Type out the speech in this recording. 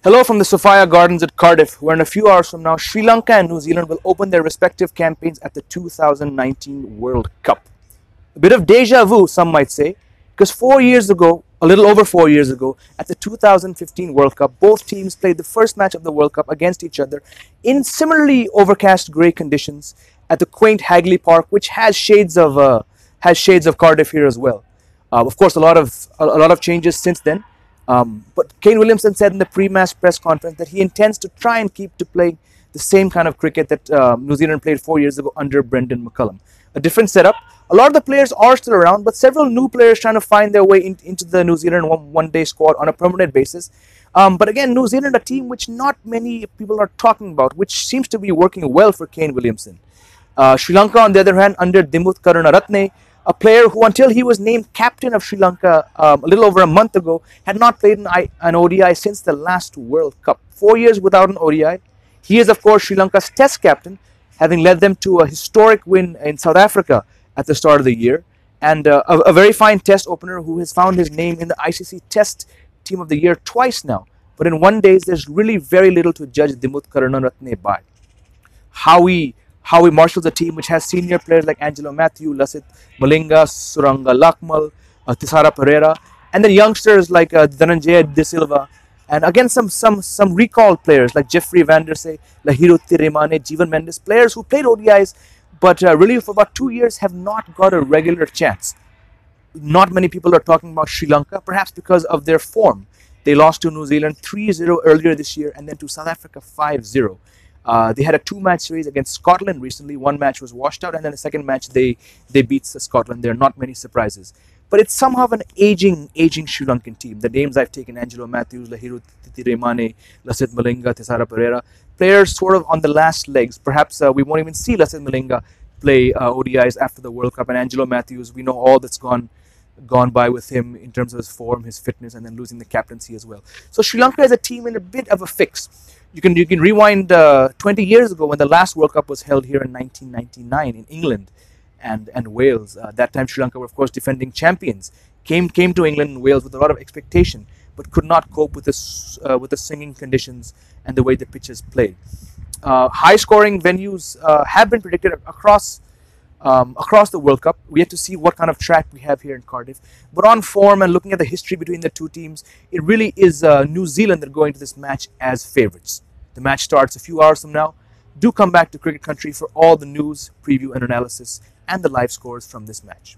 Hello from the Sophia Gardens at Cardiff, where in a few hours from now, Sri Lanka and New Zealand will open their respective campaigns at the 2019 World Cup. A bit of deja vu, some might say, because 4 years ago, a little over 4 years ago, at the 2015 World Cup, both teams played the first match of the World Cup against each other in similarly overcast grey conditions at the quaint Hagley Park, which has shades of Cardiff here as well. Of course, a lot of changes since then. But Kane Williamson said in the pre-match press conference that he intends to try and keep to playing the same kind of cricket that New Zealand played 4 years ago under Brendan McCullum. A different setup. A lot of the players are still around, but several new players trying to find their way into the New Zealand one-day squad on a permanent basis. But again, New Zealand, a team which not many people are talking about, which seems to be working well for Kane Williamson. Sri Lanka, on the other hand, under Dimuth Karunaratne, a player who, until he was named captain of Sri Lanka a little over a month ago, had not played an ODI since the last World Cup. 4 years without an ODI. He is, of course, Sri Lanka's test captain, having led them to a historic win in South Africa at the start of the year, and a very fine test opener who has found his name in the ICC Test Team of the Year twice now. But in 1 day, there's really very little to judge Dimuth Karunaratne by. How he marshals a team which has senior players like Angelo Matthew, Lasith Malinga, Suranga Lakmal, Thisara Pereira, and then youngsters like Dhananjaya De Silva, and again some recalled players like Jeffrey Vandersay, Lahiru Tiremane, Jeevan Mendes, players who played ODIs but really for about 2 years have not got a regular chance. Not many people are talking about Sri Lanka, perhaps because of their form. They lost to New Zealand 3-0 earlier this year and then to South Africa 5-0. They had a 2-match series against Scotland recently. One match was washed out, and then the second match they beat Scotland. There are not many surprises. But it's somehow an aging Sri Lankan team. The names I've taken, Angelo Matthews, Lahiru Tiremane, Lasith Malinga, Thisara Pereira, players sort of on the last legs. Perhaps we won't even see Lasith Malinga play ODIs after the World Cup. And Angelo Matthews, we know all that's gone by with him in terms of his form, his fitness, and then losing the captaincy as well. So Sri Lanka is a team in a bit of a fix. You can rewind 20 years ago when the last World Cup was held here in 1999 in England and Wales. That time Sri Lanka were of course defending champions. Came to England and Wales with a lot of expectation, but could not cope with the singing conditions and the way the pitches played. High-scoring venues have been predicted across the World Cup. We have to see what kind of track we have here in Cardiff. But on form and looking at the history between the two teams, it really is New Zealand that are going to this match as favourites. The match starts a few hours from now. Do come back to Cricket Country for all the news, preview and analysis and the live scores from this match.